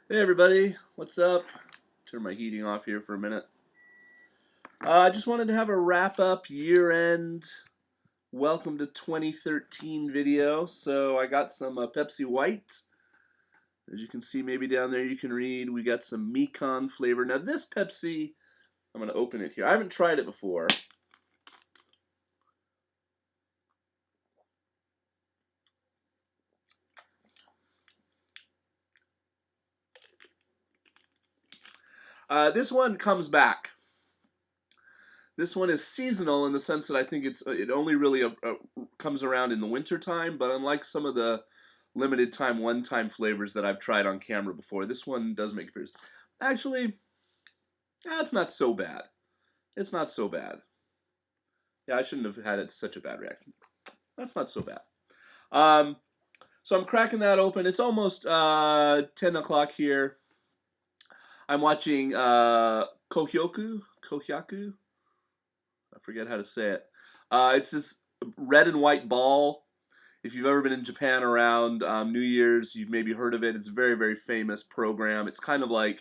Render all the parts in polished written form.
Hey everybody, what's up? Turn my heating off here for a minute. I just wanted to have a wrap up year-end welcome to 2013 video. So I got some Pepsi White. As you can see, maybe down there you can read, we got some Mekon flavor. Now this Pepsi, I'm going to open it here. I haven't tried it before. This one comes back. This one is seasonal in the sense that I think it only really comes around in the winter time, but unlike some of the limited time, one-time flavors that I've tried on camera before, this one does make appearance. Actually, it's not so bad. It's not so bad. Yeah, I shouldn't have had such a bad reaction. That's not so bad. So I'm cracking that open. It's almost 10 o'clock here. I'm watching Kohyoku. I forget how to say it. It's this red and white ball. If you've ever been in Japan around New Year's, you've maybe heard of it. It's a very, very famous program. It's kind of like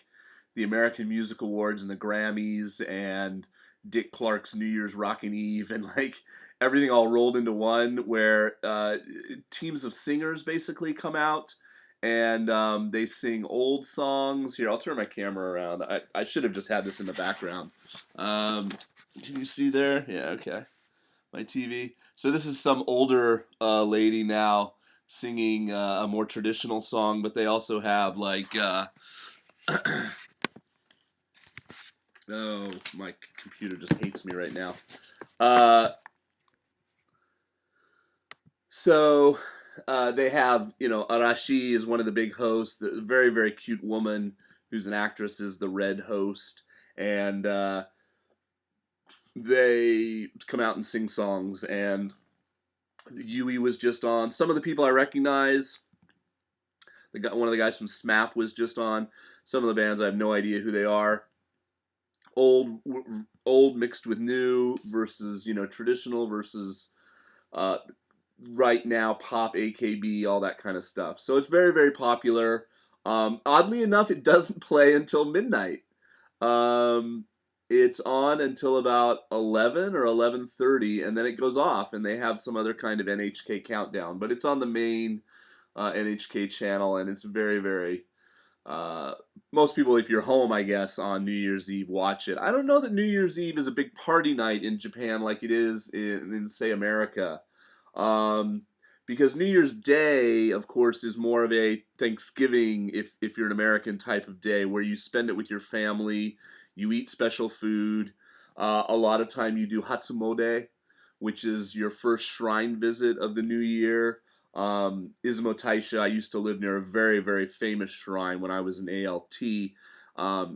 the American Music Awards and the Grammys and Dick Clark's New Year's Rockin' Eve and like everything all rolled into one, where teams of singers basically come out and they sing old songs. Here, I'll turn my camera around. I should have just had this in the background. Can you see there? Yeah, okay. My TV. So this is some older lady now singing a more traditional song, but they also have like, oh, my computer just hates me right now. So they have, Arashi is one of the big hosts, the very, very cute woman who's an actress is the red host, and they come out and sing songs, and Yui was just on. Some of the people I recognize, one of the guys from SMAP was just on. Some of the bands I have no idea who they are. Old mixed with new versus traditional versus right now pop, AKB, all that kind of stuff. So it's very, very popular. Oddly enough, it doesn't play until midnight. It's on until about 11 or 11:30, and then it goes off, and they have some other kind of NHK countdown. But it's on the main NHK channel, and it's very, very. Most people, if you're home, I guess, on New Year's Eve, watch it. I don't know that New Year's Eve is a big party night in Japan like it is in say, America. Because New Year's Day, of course, is more of a Thanksgiving, if you're an American type of day, where you spend it with your family, you eat special food. A lot of time you do Hatsumode, which is your first shrine visit of the new year. Izumo Taisha, I used to live near a very, very famous shrine when I was in ALT,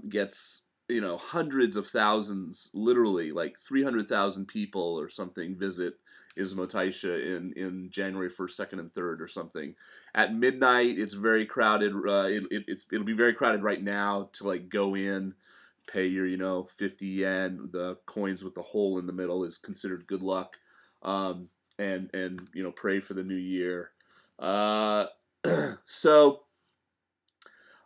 gets hundreds of thousands, literally like 300,000 people or something visit Izumo Taisha in January 1st, 2nd, and 3rd or something. At midnight, it's very crowded. It'll be very crowded right now to like go in, pay your 50 yen. The coins with the hole in the middle is considered good luck. And pray for the new year. So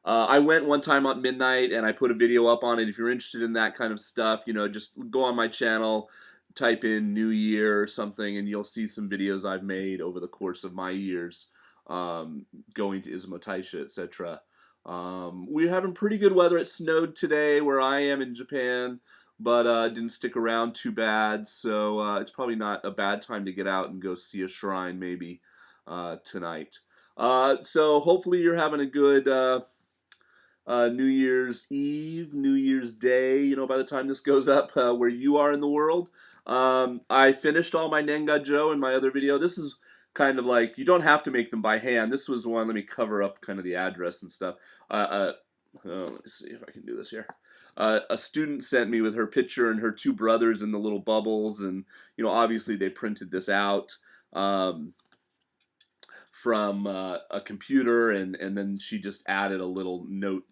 I went one time at midnight and I put a video up on it. If you're interested in that kind of stuff, just go on my channel, type in New Year or something, and you'll see some videos I've made over the course of my years going to Izumo Taisha, etc. We're having pretty good weather. It snowed today where I am in Japan, but didn't stick around too bad, so it's probably not a bad time to get out and go see a shrine maybe tonight. So hopefully you're having a good New Year's Eve, New Year's Day, by the time this goes up where you are in the world. I finished all my Nengajo in my other video. This is kind of like, you don't have to make them by hand. This was one, let me cover up kind of the address and stuff. Let me see if I can do this here. A student sent me with her picture and her two brothers in the little bubbles, and obviously they printed this out from a computer, and then she just added a little note,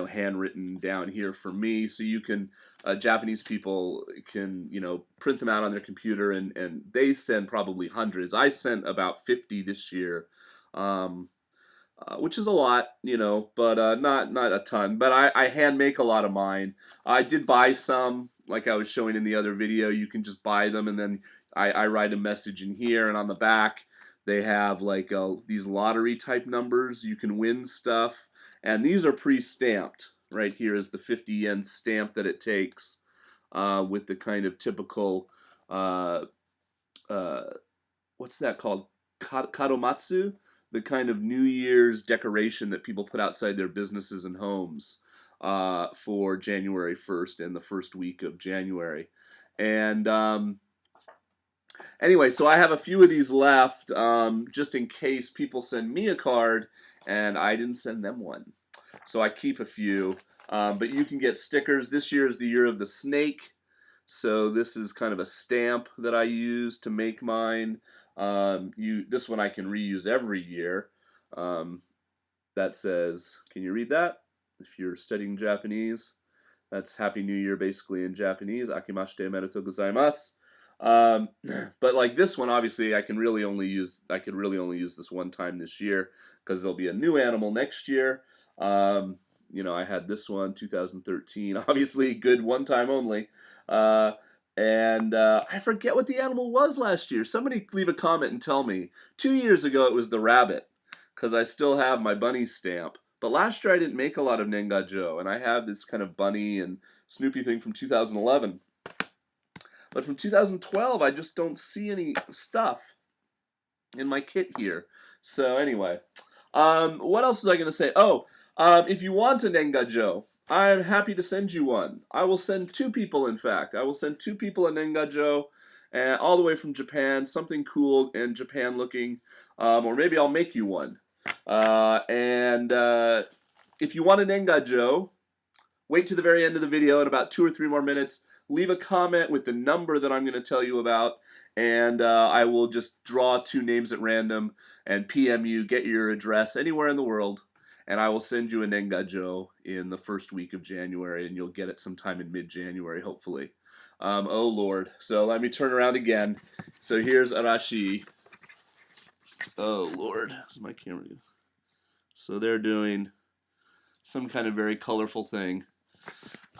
handwritten down here for me, so you can Japanese people can print them out on their computer, and they send probably hundreds. I sent about 50 this year. which is a lot, you know, but not a ton. But I hand make a lot of mine. I did buy some, like I was showing in the other video. You can just buy them, and then I write a message in here, and on the back they have like these lottery type numbers. You can win stuff, and these are pre-stamped. Right here is the 50 yen stamp that it takes with the kind of typical uh, what's that called? Kadomatsu, the kind of New Year's decoration that people put outside their businesses and homes for January 1st and the first week of January. And anyway, so I have a few of these left just in case people send me a card and I didn't send them one. So I keep a few. But you can get stickers. This year is the year of the snake. So this is kind of a stamp that I use to make mine. This one I can reuse every year. That says, can you read that? If you're studying Japanese, that's Happy New Year basically in Japanese. Akemashite o me de to gozaimasu. But like this one, obviously, I could really only use this one time this year because there'll be a new animal next year. You know, I had this one, 2013, obviously good one time only. And I forget what the animal was last year. Somebody leave a comment and tell me. 2 years ago it was the rabbit, because I still have my bunny stamp. But last year I didn't make a lot of Nengajo, and I have this kind of bunny and Snoopy thing from 2011. But from 2012 I just don't see any stuff in my kit here. So anyway, what else was I going to say? Oh, if you want a Nengajo, I'm happy to send you one. I will send 2 people, in fact. I will send 2 people a Nengajo, all the way from Japan, something cool and Japan looking, or maybe I'll make you one. If you want a Nengajo, wait to the very end of the video in about 2 or 3 more minutes. Leave a comment with the number that I'm going to tell you about, and I will just draw 2 names at random and PM you, get your address anywhere in the world, and I will send you a Nengajo in the first week of January, and you'll get it sometime in mid-January, hopefully. Oh, Lord. So let me turn around again. So here's Arashi. Oh, Lord. Is my camera? So they're doing some kind of very colorful thing.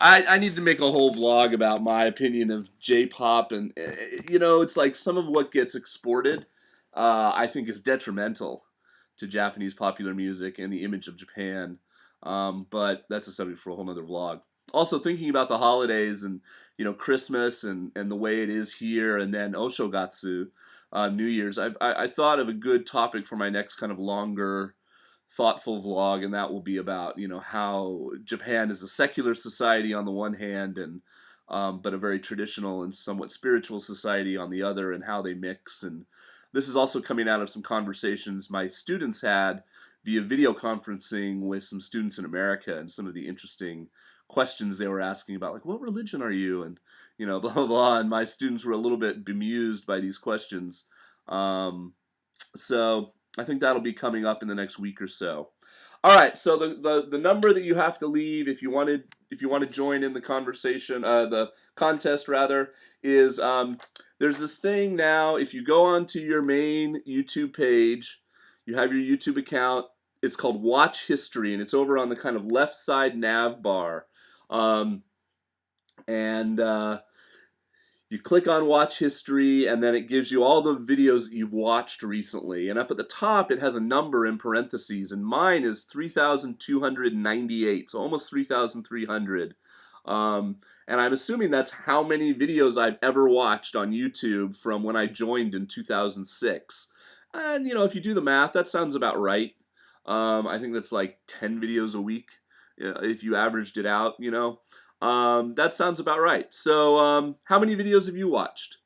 I need to make a whole vlog about my opinion of J-pop, and, you know, it's like some of what gets exported, I think is detrimental to Japanese popular music and the image of Japan, but that's a subject for a whole nother vlog. Also, thinking about the holidays and, you know, Christmas and the way it is here, and then Oshogatsu, New Year's, I thought of a good topic for my next kind of longer, thoughtful vlog, and that will be about, you know, how Japan is a secular society on the one hand, and but a very traditional and somewhat spiritual society on the other, and how they mix. And this is also coming out of some conversations my students had via video conferencing with some students in America, and some of the interesting questions they were asking about, like, what religion are you, and, you know, blah blah blah. And my students were a little bit bemused by these questions. So I think that'll be coming up in the next week or so. All right, so the number that you have to leave if you want to join in the conversation, the contest rather, is there's this thing now. If you go onto your main YouTube page, you have your YouTube account. It's called Watch History, and it's over on the kind of left side nav bar, you click on Watch History, and then it gives you all the videos that you've watched recently. And up at the top, it has a number in parentheses, and mine is 3,298, so almost 3,300. And I'm assuming that's how many videos I've ever watched on YouTube from when I joined in 2006. And, you know, if you do the math, that sounds about right. I think that's like 10 videos a week, if you averaged it out, you know. That sounds about right. So, how many videos have you watched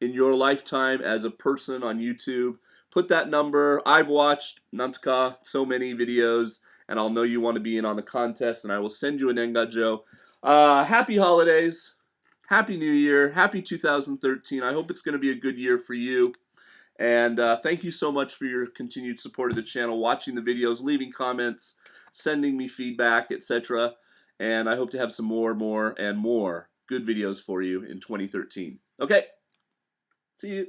in your lifetime as a person on YouTube? Put that number. I've watched nantoka, so many videos, and I'll know you want to be in on the contest, and I will send you an Nengajo. Happy holidays, Happy New Year, Happy 2013. I hope it's going to be a good year for you. And thank you so much for your continued support of the channel, watching the videos, leaving comments, sending me feedback, etc. And I hope to have some more good videos for you in 2013. Okay, see you.